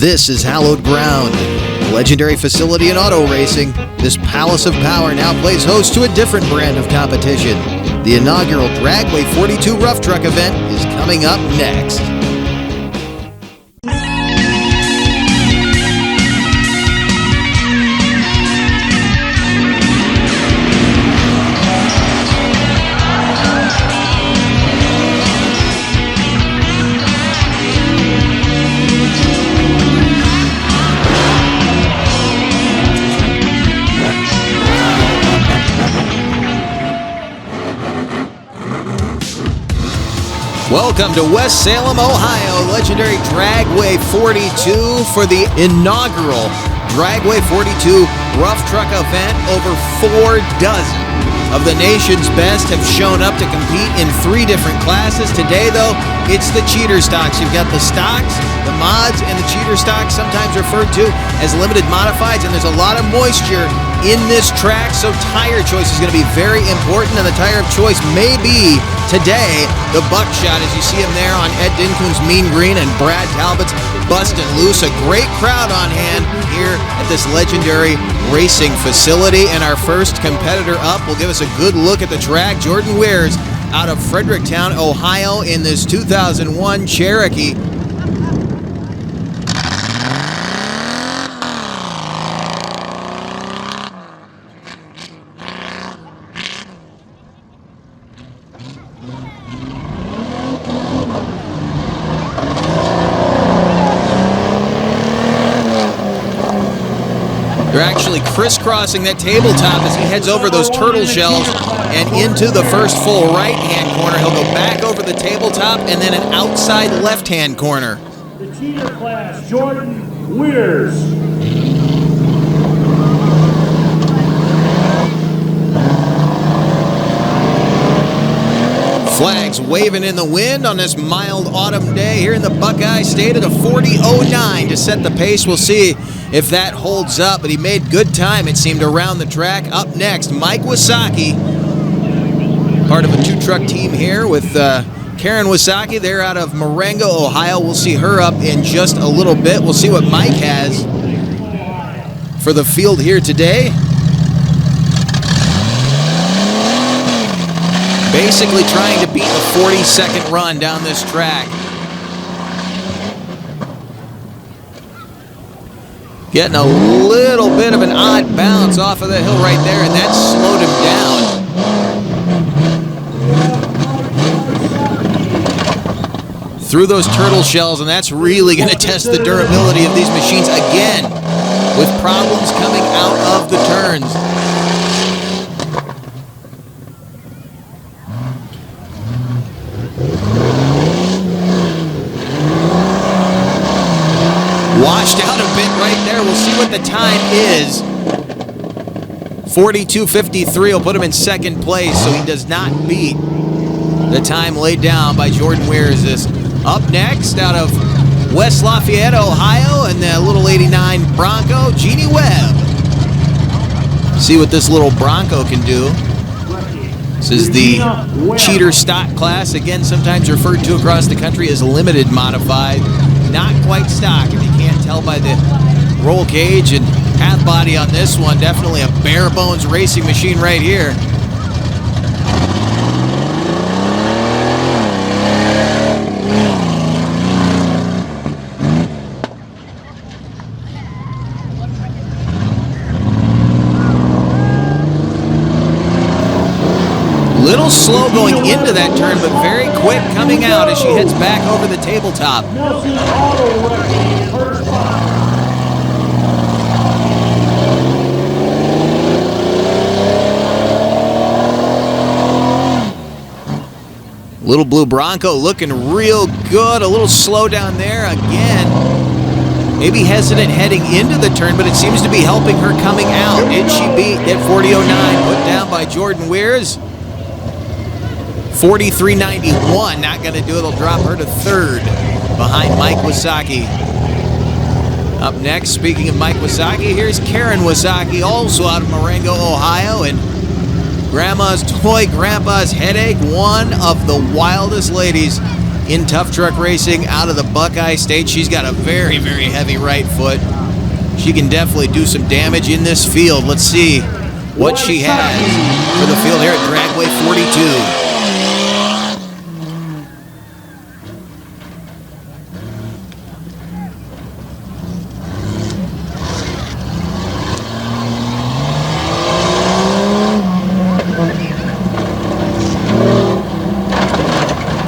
This is hallowed ground, legendary facility in auto racing. This palace of power now plays host to a different brand of competition. The inaugural Dragway 42 Rough Truck event is coming up next. Welcome to West Salem, Ohio, legendary Dragway 42 for the inaugural Dragway 42 Rough Truck event. Over 4 dozen of the nation's best have shown up to compete in 3 different classes. Today, though, it's the cheater stocks. You've got the stocks, the mods, and the cheater stocks, sometimes referred to as limited modifieds, and there's a lot of moisture in this track, so tire choice is going to be very important, and the tire of choice may be today the Buckshot, as you see him there on Ed Dinkoon's Mean Green and Brad Talbot's Bustin' Loose. A great crowd on hand here at this legendary racing facility, and our first competitor up will give us a good look at the track. Jordan Weirs out of Fredericktown, Ohio, in this 2001 Cherokee. They're actually crisscrossing that tabletop as he heads over those turtle shells and into the first full right-hand corner. He'll go back over the tabletop and then an outside left-hand corner. The cheater class, Jordan Weirs. Flags waving in the wind on this mild autumn day here in the Buckeye State at a 40.09 to set the pace. We'll see if that holds up, but he made good time, it seemed, around the track. Up next, Mike Wasaki, part of a 2-truck team here with Karen Wasaki. They're out of Marengo, Ohio. We'll see her up in just a little bit. We'll see what Mike has for the field here today. Basically trying to beat a 40-second run down this track. Getting a little bit of an odd bounce off of the hill right there, and that slowed him down. Through those turtle shells, and that's really going to test the durability of these machines again, with problems coming out of the turns. Washed out a bit right there. We'll see what the time is. 42.53 will put him in second place, so he does not beat the time laid down by Jordan Weirs. This up next out of West Lafayette, Ohio, and the little 89 Bronco, Jeannie Webb. See what this little Bronco can do. This is the cheater stock class, again sometimes referred to across the country as limited modified. Not quite stock, if you can't tell by the roll cage and half body on this one. Definitely a bare bones racing machine right here. Little slow going into that turn, but very quick coming out as she heads back over the tabletop. Little Blue Bronco looking real good. A little slow down there again. Maybe hesitant heading into the turn, but it seems to be helping her coming out. Did she beat at 40.09? Put down by Jordan Weirs. 43.91, not going to do it. It'll drop her to third behind Mike Wasaki. Up next, speaking of Mike Wasaki, here's Karen Wasaki, also out of Marengo, Ohio, and Grandma's Toy, Grandpa's Headache, one of the wildest ladies in tough truck racing out of the Buckeye State. She's got a very, very heavy right foot. She can definitely do some damage in this field. Let's see what she has for the field here at Dragway 42.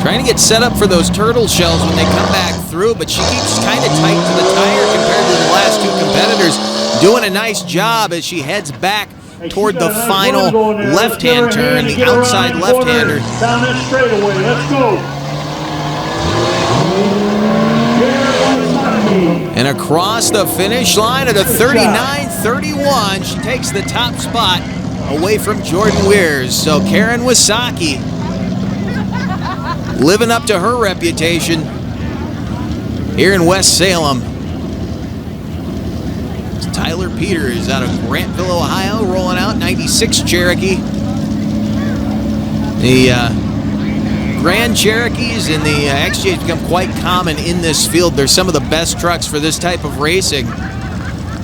Trying to get set up for those turtle shells when they come back through, but she keeps kind of tight to the tire compared to the last two competitors. Doing a nice job as she heads back toward the final left-hand turn, the outside left-hander. Down that straightaway, let's go. And across the finish line at a 39-31, she takes the top spot away from Jordan Weirs. So Karen Wysocki living up to her reputation here in West Salem. Tyler Peters out of Grantville, Ohio, rolling out 96 Cherokee. The Grand Cherokees and the XJ have become quite common in this field. They're some of the best trucks for this type of racing.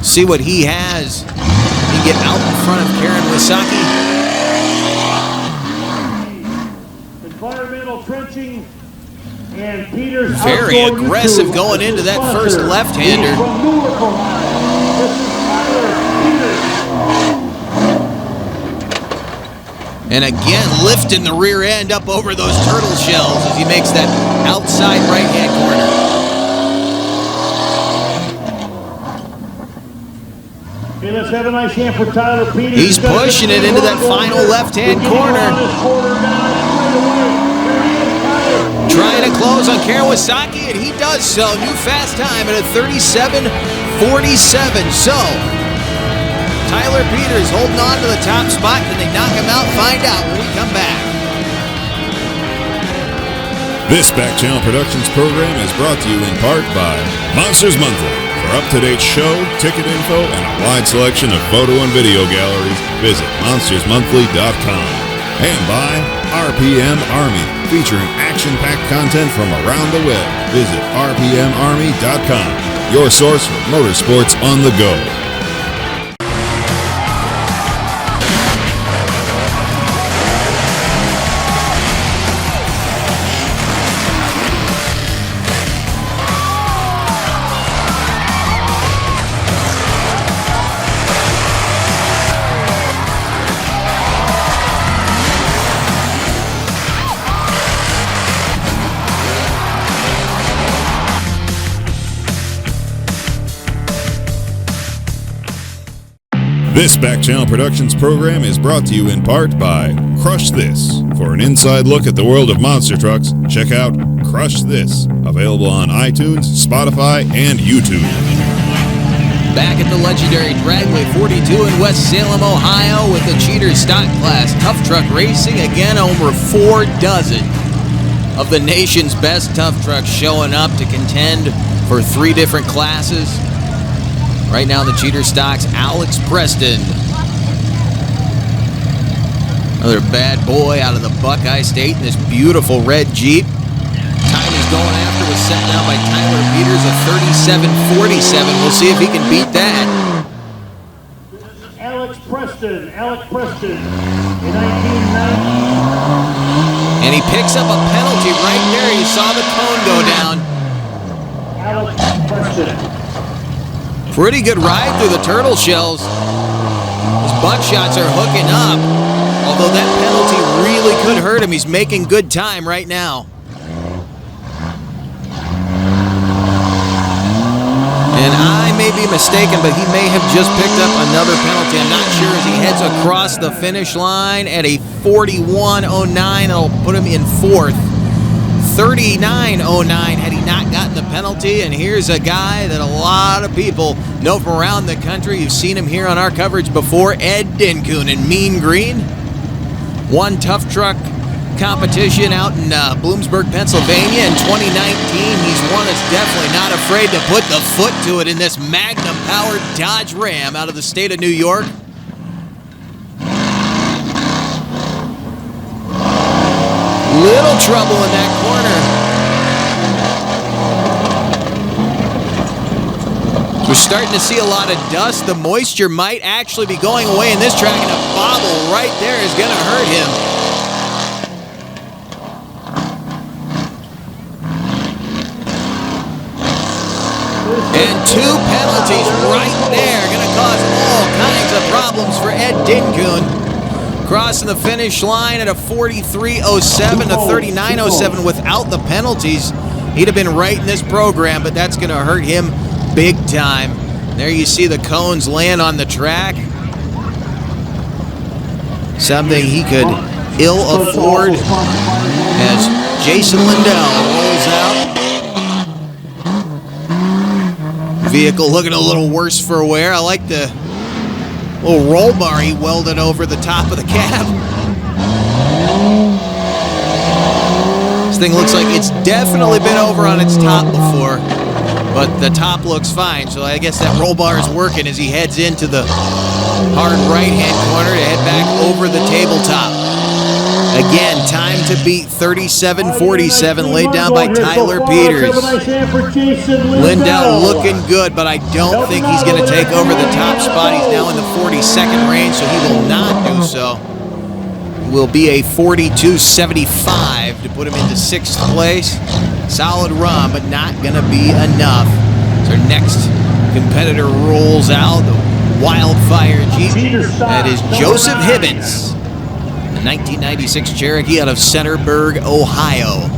See what he has. He get out in front of Karen Wysocki. Environmental trenching, and Peters very aggressive going into that first left-hander. From Newark, Ohio. This is Tyler Peters. And again, lifting the rear end up over those turtle shells as he makes that outside right-hand corner. Okay, let's have a nice hand for Tyler Peters. He's pushing it into that final left-hand corner. Trying to close on Karen Wysocki, and he does so. New fast time at a 37:47. So, Tyler Peters holding on to the top spot. Can they knock him out? Find out when we come back. This Back Channel Productions program is brought to you in part by Monsters Monthly. For up-to-date show, ticket info, and a wide selection of photo and video galleries, visit monstersmonthly.com. And by RPM Army, featuring action-packed content from around the web. Visit rpmarmy.com, your source for motorsports on the go. This Back Channel Productions program is brought to you in part by Crush This. For an inside look at the world of monster trucks, check out Crush This, available on iTunes, Spotify, and YouTube. Back at the legendary Dragway 42 in West Salem, Ohio with the Cheater Stock Class Tough Truck Racing. Again, over 4 dozen of the nation's best tough trucks showing up to contend for 3 different classes. Right now, the Cheater Stocks, Alex Preston. Another bad boy out of the Buckeye State in this beautiful red Jeep. Time is going after was set now by Tyler Peters, a 37:47. We'll see if he can beat that. Alex Preston, in 1990. And he picks up a penalty right there. You saw the cone go down. Alex Preston. Pretty good ride through the turtle shells. His buckshots are hooking up. Although that penalty really could hurt him. He's making good time right now. And I may be mistaken, but he may have just picked up another penalty. I'm not sure as he heads across the finish line at a 41:09. It'll put him in 4th. 39:09 had he not gotten the penalty. And here's a guy that a lot of people know from around the country. You've seen him here on our coverage before, Ed Dinkoon in Mean Green. Won tough truck competition out in Bloomsburg, Pennsylvania in 2019. He's one that's definitely not afraid to put the foot to it in this Magnum-powered Dodge Ram out of the state of New York. Little trouble in that corner. We're starting to see a lot of dust. The moisture might actually be going away in this track, and a bobble right there is going to hurt him. And 2 penalties right there are going to cause all kinds of problems for Ed Dinkun. Crossing the finish line at a 43.07 to 39.07 without the penalties. He'd have been right in this program, but that's going to hurt him big time. There you see the cones land on the track. Something he could ill afford as Jason Lindell rolls out. Vehicle looking a little worse for wear. I like the little roll bar he welded over the top of the cab. This thing looks like it's definitely been over on its top before, but the top looks fine. So I guess that roll bar is working as he heads into the hard right-hand corner to head back over the tabletop. Again, time to beat 37.47, laid down by Tyler Peters. Lindell looking good, but I don't think he's going to take over the top spot. He's now in the 42nd range, so he will not do so. It will be a 42.75 to put him into 6th place. Solid run, but not going to be enough. So our next competitor rolls out, the Wildfire Jeep. That is Joseph Hibbins. 1996 Cherokee out of Centerburg, Ohio.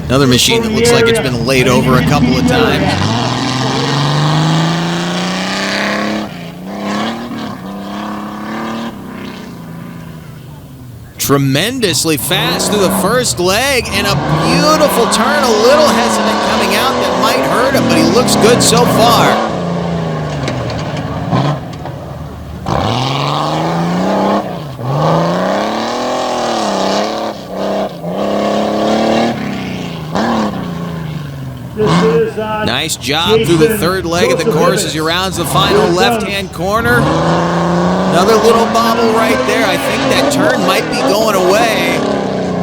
Another machine that looks like it's been laid over a couple of times. Tremendously fast through the first leg, and a beautiful turn, a little hesitant coming out that might hurt him, but he looks good so far. Nice job through the third leg of the course as he rounds the final left-hand corner. Another little bobble right there. I think that turn might be going away,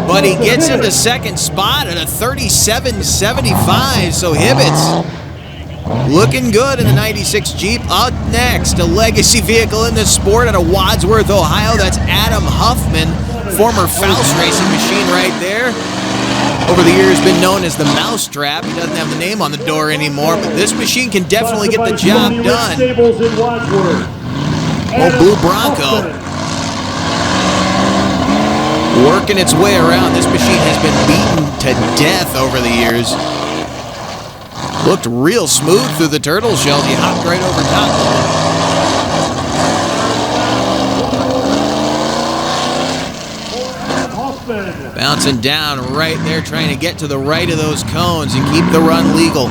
but he gets into second spot at a 37.75. So Hibbets looking good in the 96 Jeep. Up next, a legacy vehicle in this sport out of Wadsworth, Ohio. That's Adam Huffman, former Faust racing machine right there. Over the years been known as the Mousetrap. He doesn't have the name on the door anymore, but this machine can definitely get the job done. Old Blue Bronco working its way around. This machine has been beaten to death over the years. Looked real smooth through the turtle shells. He hopped right over top of it. Bouncing down right there, trying to get to the right of those cones and keep the run legal.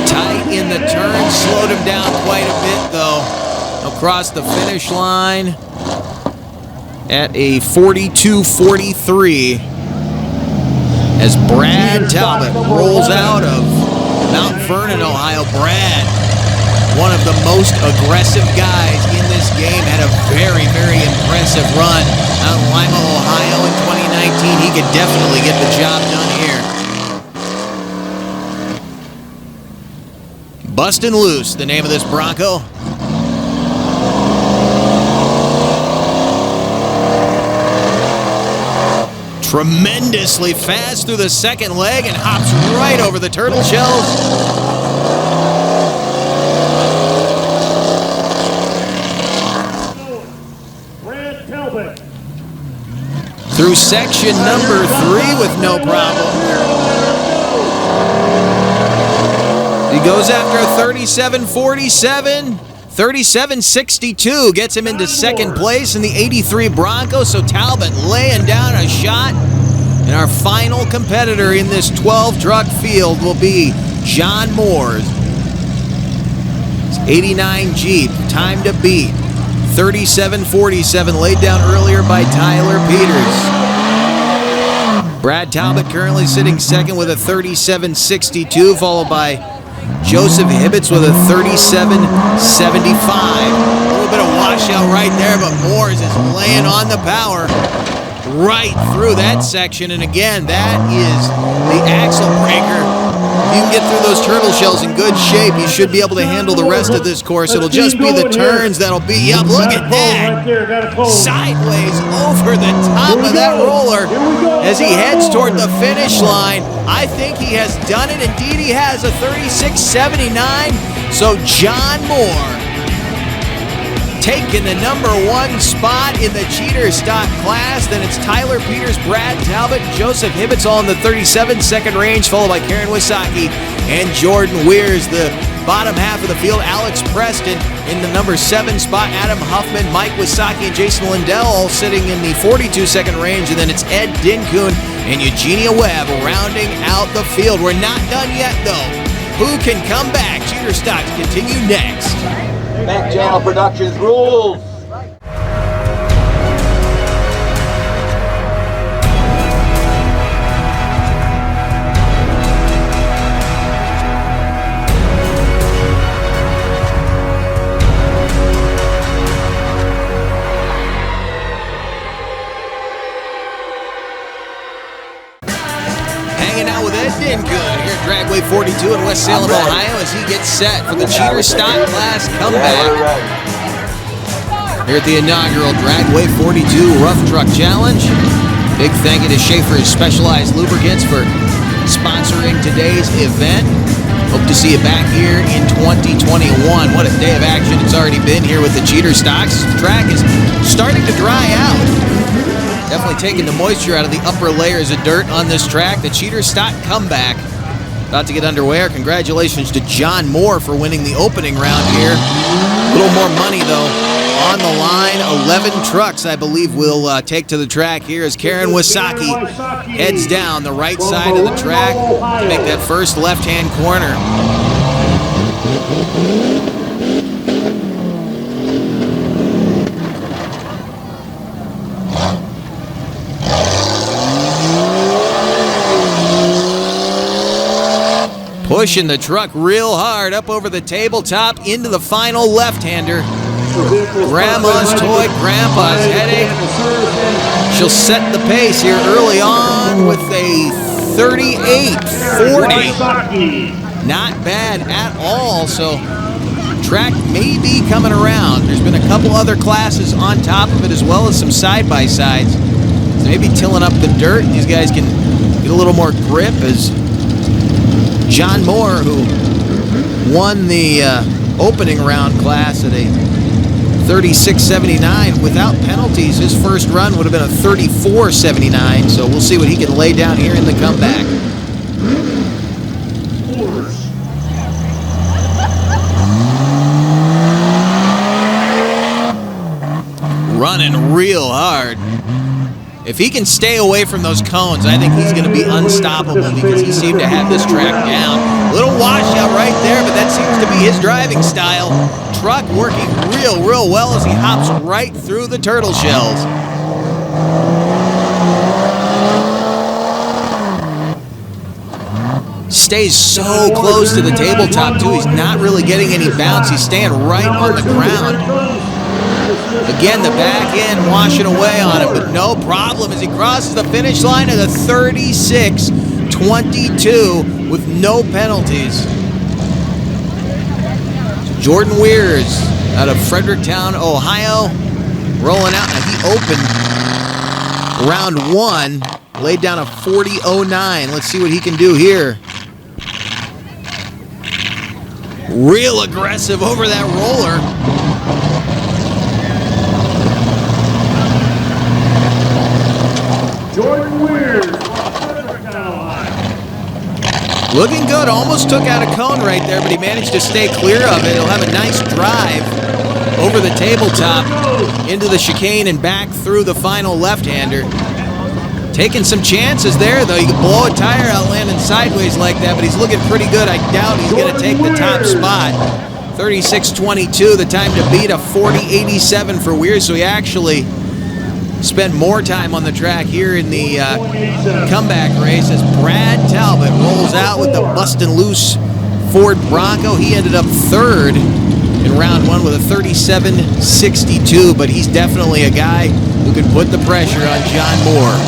Tight in the turn, slowed him down quite a bit though. Across the finish line at a 42.43 as Brad Talbot rolls out of Mount Vernon, Ohio. Brad, one of the most aggressive guys in this game, had a very, very impressive run out in Lima, Ohio in 2019. He could definitely get the job done here. Bustin' Loose, the name of this Bronco. Tremendously fast through the second leg and hops right over the turtle shells. Through section number 3 with no problem. He goes after a 37.47. 37.62 gets him into second place in the 83 Bronco. So Talbot laying down a shot. And our final competitor in this 12-truck field will be John Moore's 89 Jeep. Time to beat. 37.47 laid down earlier by Tyler Peters. Brad Talbot currently sitting second with a 37.62, followed by Joseph Hibbets with a 37.75. A little bit of washout right there, but Moores is laying on the power. right through that section. And again, that is the axle breaker. If you can get through those turtle shells in good shape, you should be able to handle the rest of this course. It'll just be the turns that'll be up. Look at that. Sideways over the top of that roller as he heads toward the finish line. I think he has done it. Indeed, he has a 36.79. So John Moore taking the #1 spot in the cheater stock class. Then it's Tyler Peters, Brad Talbot, Joseph Hibbets all in the 37-second range, followed by Karen Wysocki and Jordan Weirs. The bottom half of the field, Alex Preston in the #7 spot, Adam Huffman, Mike Wysocki, and Jason Lindell all sitting in the 42-second range. And then it's Ed Dinkoon and Eugenia Webb rounding out the field. We're not done yet, though. Who can come back? Cheater stocks continue next. Back Channel Productions rules. Hanging out with Ed Dinkoon here at Dragway 42 in West Salem, Ohio, as he gets set for the cheater stock class comeback. Here at the inaugural Dragway 42 Rough Truck Challenge. Big thank you to Schaefer's Specialized Lubricants for sponsoring today's event. Hope to see you back here in 2021. What a day of action it's already been here with the cheater stocks. The track is starting to dry out. Definitely taking the moisture out of the upper layers of dirt on this track. The cheater stock comeback about to get underway. Our congratulations to John Moore for winning the opening round here. A little more money, though, on the line. 11 trucks, I believe, will take to the track here as Karen Wysocki heads down the right side of the track to make that first left-hand corner. Pushing the truck real hard up over the tabletop into the final left-hander. Grandma's toy, Grandpa's headache. She'll set the pace here early on with a 38.40. Not bad at all, so track may be coming around. There's been a couple other classes on top of it as well as some side-by-sides. So maybe tilling up the dirt. These guys can get a little more grip as John Moore, who won the opening round class at a 36.79 without penalties. His first run would have been a 34.79, so we'll see what he can lay down here in the comeback. Running real hard. If he can stay away from those cones, I think he's going to be unstoppable because he seemed to have this track down. Little washout right there, but that seems to be his driving style. Truck working real well as he hops right through the turtle shells. Stays so close to the tabletop, too. He's not really getting any bounce. He's staying right on the ground. Again, the back end washing away on him, but no problem as he crosses the finish line at a 36.22 with no penalties. Jordan Weirs out of Fredericktown, Ohio, rolling out. Now, he opened round 1, laid down a 40.09. Let's see what he can do here. Real aggressive over that roller. Jordan Weirs. Looking good, almost took out a cone right there, but he managed to stay clear of it. He'll have a nice drive over the tabletop into the chicane and back through the final left-hander. Taking some chances there, though. You could blow a tire out landing sideways like that, but he's looking pretty good. I doubt he's going to take the top spot. 36.22, the time to beat a 40.87 for Weirs, so he actually spent more time on the track here in the comeback race as Brad Talbot rolls out with the bustin' loose Ford Bronco. He ended up third in round 1 with a 37.62, but he's definitely a guy who can put the pressure on John Moore.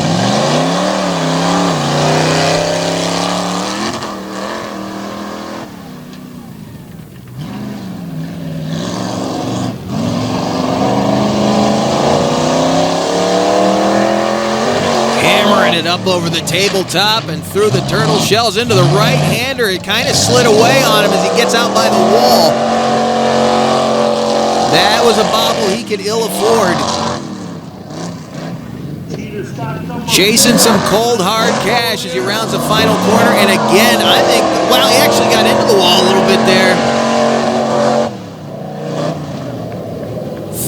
It up over the tabletop and through the turtle shells into the right-hander. It kind of slid away on him as he gets out by the wall. That was a bobble he could ill afford. Chasing some cold, hard cash as he rounds the final corner. And again, I think, wow, he actually got into the wall a little bit there.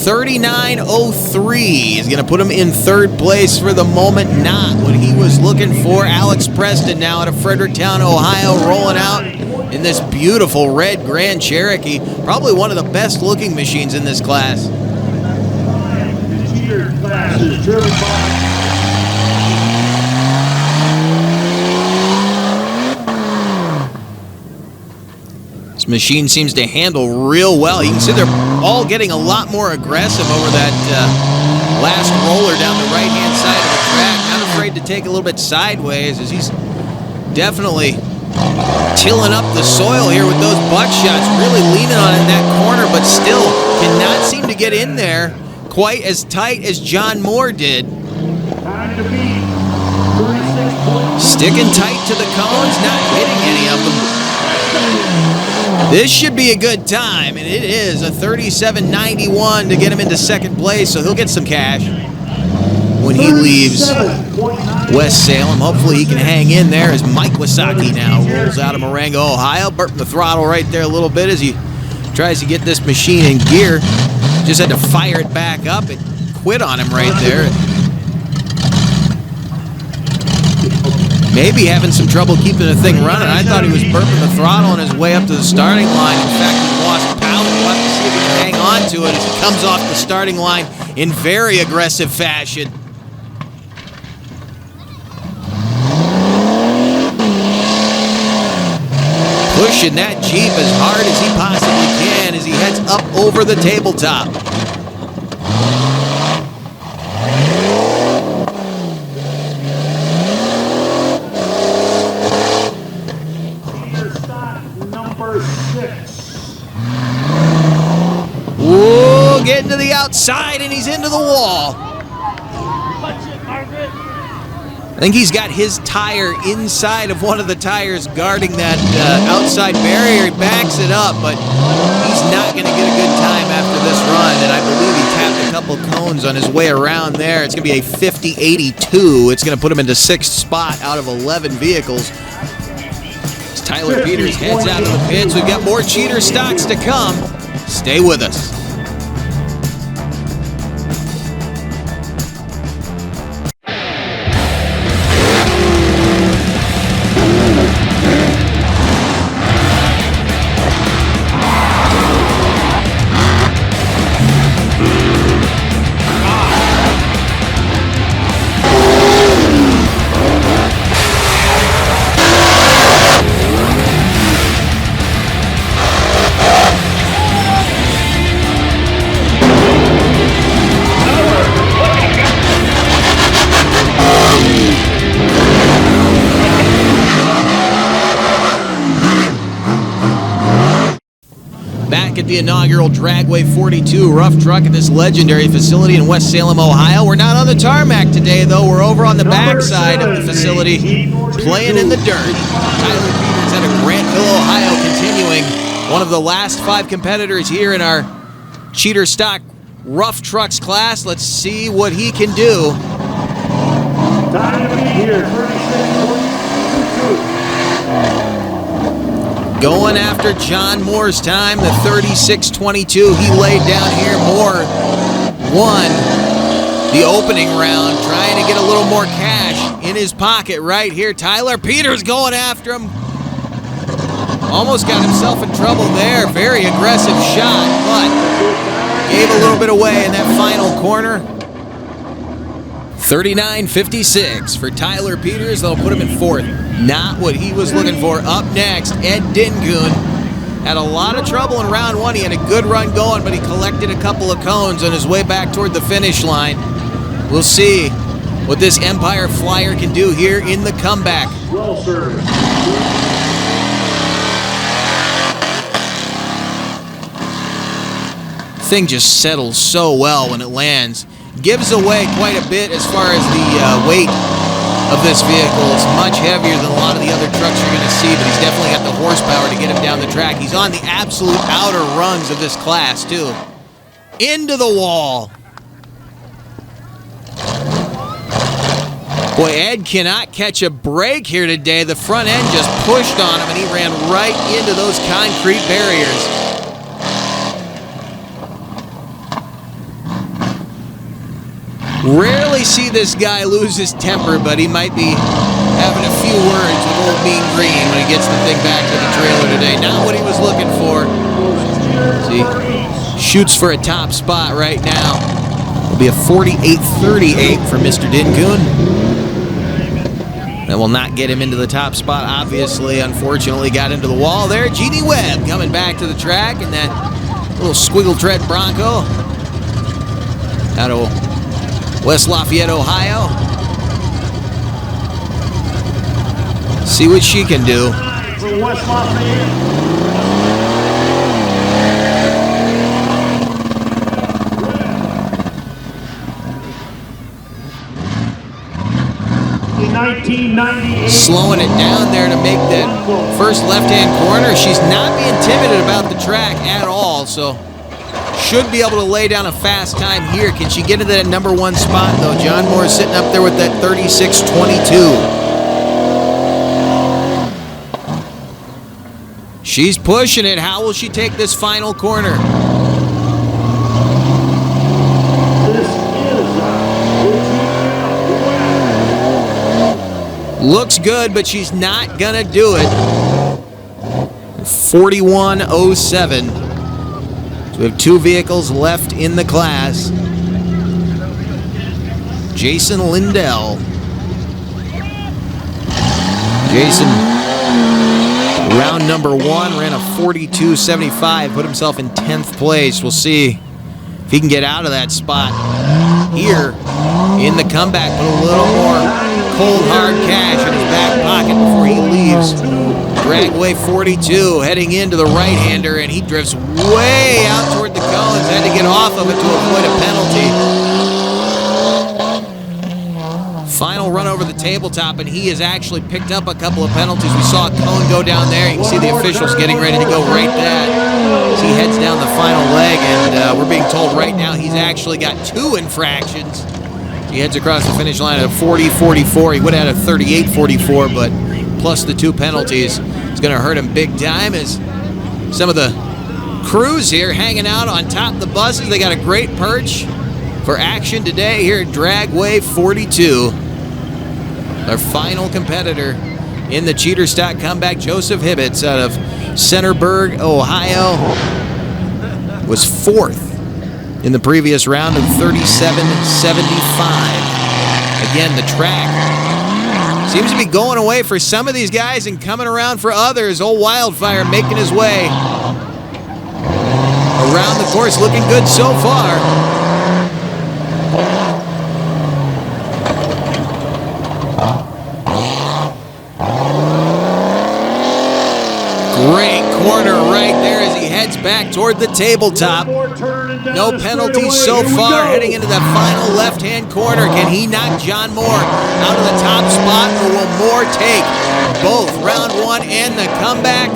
39.03 is going to put him in third place for the moment. Not what he was looking for. Alex Preston now out of Fredericktown, Ohio, rolling out in this beautiful red Grand Cherokee. Probably one of the best looking machines in this class. The cheater class is driven by machine seems to handle real well. You can see they're all getting a lot more aggressive over that last roller down the right-hand side of the track. Not afraid to take a little bit sideways as he's definitely tilling up the soil here with those buckshots, really leaning on it in that corner, but still cannot seem to get in there quite as tight as John Moore did. Sticking tight to the cones, not hitting any of them. This should be a good time, and it is a 37.91 to get him into second place, so he'll get some cash when he leaves West Salem. Hopefully he can hang in there as Mike Wysocki now rolls out of Marengo, Ohio, burping the throttle right there a little bit as he tries to get this machine in gear. Just had to fire it back up. It quit on him right there. Maybe having some trouble keeping the thing running. I thought he was burping the throttle on his way up to the starting line. In fact, he lost power. We'll have to see if he can hang on to it as he comes off the starting line in very aggressive fashion. Pushing that Jeep as hard as he possibly can as he heads up over the tabletop. Whoa, getting to the outside, and he's into the wall. I think he's got his tire inside of one of the tires guarding that outside barrier. He backs it up, but he's not going to get a good time after this run, and I believe he tapped a couple cones on his way around there. It's going to be a 50.82. It's going to put him into sixth spot out of 11 vehicles. As Tyler Peters heads out of the pits, we've got more cheater stocks to come. Stay with us. At the inaugural Dragway 42 rough truck at this legendary facility in West Salem, Ohio. We're not on the tarmac today, though. We're over on the backside of the facility, playing in the dirt. Tyler Peters out of Grantville, Ohio, continuing one of the last 5 competitors here in our cheater stock rough trucks class. Let's see what he can do. Tyler Peters, 36.22. Going after John Moore's time, the 36.22 he laid down here. Moore won the opening round, trying to get a little more cash in his pocket right here. Tyler Peters going after him. Almost got himself in trouble there. Very aggressive shot, but gave a little bit away in that final corner. 39.56 for Tyler Peters. That'll put him in fourth. Not what he was looking for. Up next, Ed Dingoon. Had a lot of trouble in round 1. He had a good run going, but he collected a couple of cones on his way back toward the finish line. We'll see what this Empire Flyer can do here in the comeback. Well served. Thing just settles so well when it lands. Gives away quite a bit as far as the weight of this vehicle. It's much heavier than a lot of the other trucks you're going to see, but he's definitely got the horsepower to get him down the track. He's on the absolute outer rungs of this class, too. Into the wall. Boy, Ed cannot catch a break here today. The front end just pushed on him, and he ran right into those concrete barriers. Rarely see this guy lose his temper, but he might be having a few words with old Mean Green when he gets the thing back to the trailer today. Not what he was looking for. See, shoots for a top spot right now. It'll be a 48-38 for Mr. Dinkoon. That will not get him into the top spot, obviously. Unfortunately, got into the wall there. G.D. Webb coming back to the track in that little squiggle tread Bronco out of West Lafayette, Ohio. See what she can do. For West Lafayette. In 1998. Slowing it down there to make that first left-hand corner. She's not being timid about the track at all, so should be able to lay down a fast time here. Can she get into that number one spot, though? John Moore is sitting up there with that 36.22. She's pushing it. How will she take this final corner? This is Looks good, but she's not going to do it. 41.07. So we have two vehicles left in the class. Jason Lindell. Jason, round number one, ran a 42.75, put himself in 10th place. We'll see if he can get out of that spot here in the comeback. Put a little more cold hard cash in his back pocket before he leaves. Dragway 42 heading into the right-hander, and he drifts way out toward the cones. Had to get off of it to avoid a penalty. Final run over the tabletop, and he has actually picked up a couple of penalties. We saw a cone go down there. You can see the officials getting ready to go rate that as he heads down the final leg, and we're being told right now he's actually got 2 infractions. He heads across the finish line at a 40.44. He would have had a 38.44, but plus the 2 penalties, it's going to hurt him big time as some of the crews here hanging out on top of the buses. They got a great perch for action today here at Dragway 42. Our final competitor in the cheater stock comeback, Joseph Hibbets out of Centerburg, Ohio, was 4th in the previous round of 37.75. Again, the track seems to be going away for some of these guys and coming around for others. Old Wildfire making his way around the course, looking good so far. Great corner right there as he heads back toward the tabletop. No penalties so far heading into the final left-hand corner. Can he knock John Moore out of the top spot, or will Moore take both round one and the comeback?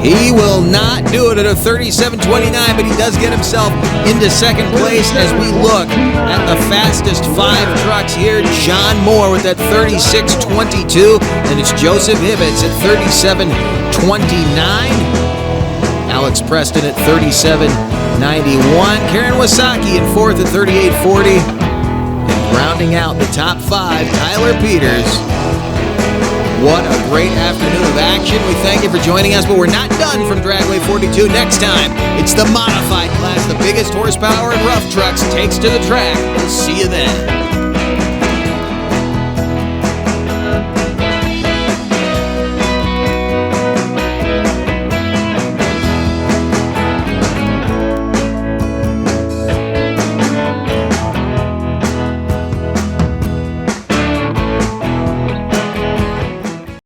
He will not do it at a 37.29, but he does get himself into second place as we look at the fastest 5 trucks here. John Moore with that 36.22, and it's Joseph Hibbets at 37.29. Alex Preston at 37.91. Karen Wasaki in 4th at 38.40. And rounding out the top 5, Tyler Peters. What a great afternoon of action. We thank you for joining us, but we're not done from Dragway 42. Next time, it's the modified class. The biggest horsepower and rough trucks takes to the track. We'll see you then.